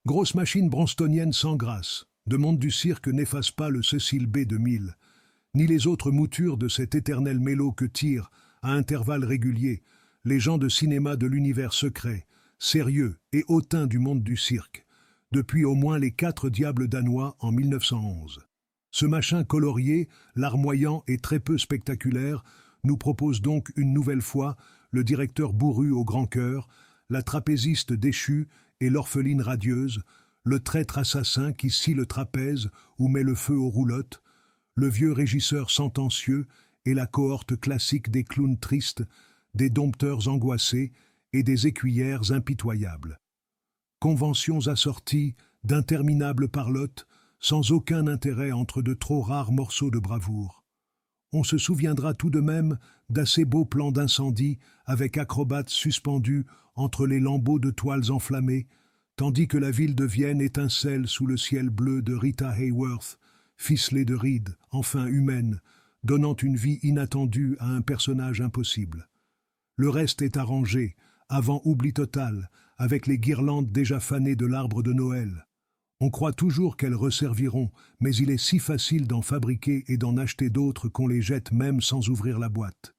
Grosse machine bronstonnienne sans grâce, de monde du cirque n'efface pas le Cecil B. 2000, ni les autres moutures de cet éternel mélo que tirent, à intervalles réguliers, les gens de cinéma de l'univers secret, sérieux et hautain du monde du cirque, depuis au moins les 4 diables danois en 1911. Ce machin colorié, larmoyant et très peu spectaculaire nous propose donc une nouvelle fois le directeur bourru au grand cœur, la trapéziste déchue et l'orpheline radieuse, le traître assassin qui scie le trapèze ou met le feu aux roulottes, le vieux régisseur sentencieux et la cohorte classique des clowns tristes, des dompteurs angoissés et des écuyères impitoyables. Conventions assorties d'interminables parlottes, sans aucun intérêt entre de trop rares morceaux de bravoure. On se souviendra tout de même d'assez beaux plans d'incendie avec acrobates suspendus entre les lambeaux de toiles enflammées, tandis que la ville de Vienne étincelle sous le ciel bleu de Rita Hayworth, ficelée de rides, enfin humaine, donnant une vie inattendue à un personnage impossible. Le reste est arrangé, avant oubli total, avec les guirlandes déjà fanées de l'arbre de Noël. On croit toujours qu'elles resserviront, mais il est si facile d'en fabriquer et d'en acheter d'autres qu'on les jette même sans ouvrir la boîte.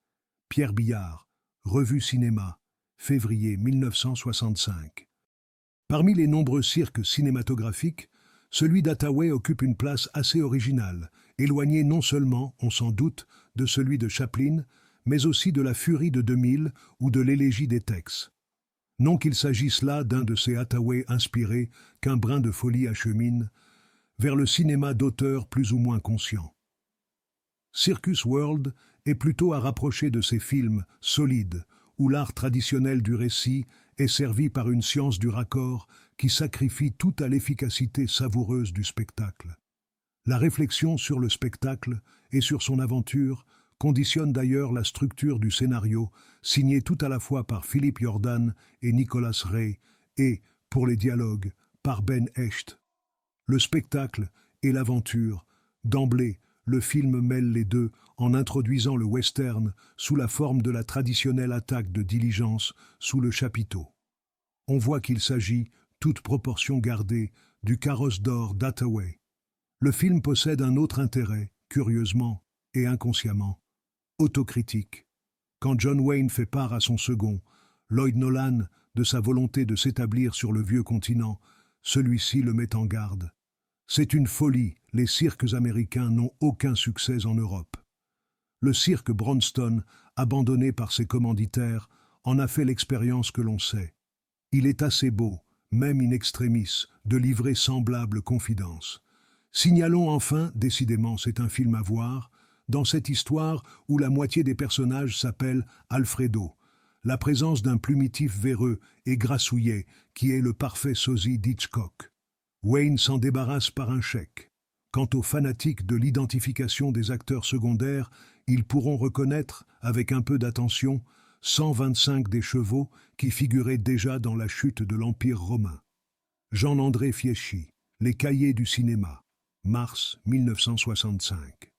Pierre Billard, Revue Cinéma, février 1965. Parmi les nombreux cirques cinématographiques, celui d'Hathaway occupe une place assez originale, éloignée non seulement, on s'en doute, de celui de Chaplin, mais aussi de la Furie de 2000 ou de l'Élégie des Tex. Non qu'il s'agisse là d'un de ces Hathaway inspirés qu'un brin de folie achemine vers le cinéma d'auteur plus ou moins conscient. Circus World est plutôt à rapprocher de ces films solides où l'art traditionnel du récit est servi par une science du raccord qui sacrifie tout à l'efficacité savoureuse du spectacle. La réflexion sur le spectacle et sur son aventure conditionne d'ailleurs la structure du scénario, signé tout à la fois par Philippe Jordan et Nicolas Ray, et, pour les dialogues, par Ben Hecht. Le spectacle et l'aventure, d'emblée, le film mêle les deux en introduisant le western sous la forme de la traditionnelle attaque de diligence sous le chapiteau. On voit qu'il s'agit, toute proportion gardée, du carrosse d'or d'Hathaway. Le film possède un autre intérêt, curieusement et inconsciemment, autocritique. Quand John Wayne fait part à son second, Lloyd Nolan, de sa volonté de s'établir sur le vieux continent, celui-ci le met en garde. C'est une folie, les cirques américains n'ont aucun succès en Europe. Le cirque Bronston, abandonné par ses commanditaires, en a fait l'expérience que l'on sait. Il est assez beau, même in extremis, de livrer semblable confidence. Signalons enfin, décidément c'est un film à voir, dans cette histoire où la moitié des personnages s'appelle Alfredo, la présence d'un plumitif véreux et grassouillet qui est le parfait sosie d'Hitchcock. Wayne s'en débarrasse par un chèque. Quant aux fanatiques de l'identification des acteurs secondaires, ils pourront reconnaître, avec un peu d'attention, 125 des chevaux qui figuraient déjà dans la chute de l'Empire romain. Jean-André Fieschi, Les Cahiers du cinéma, mars 1965.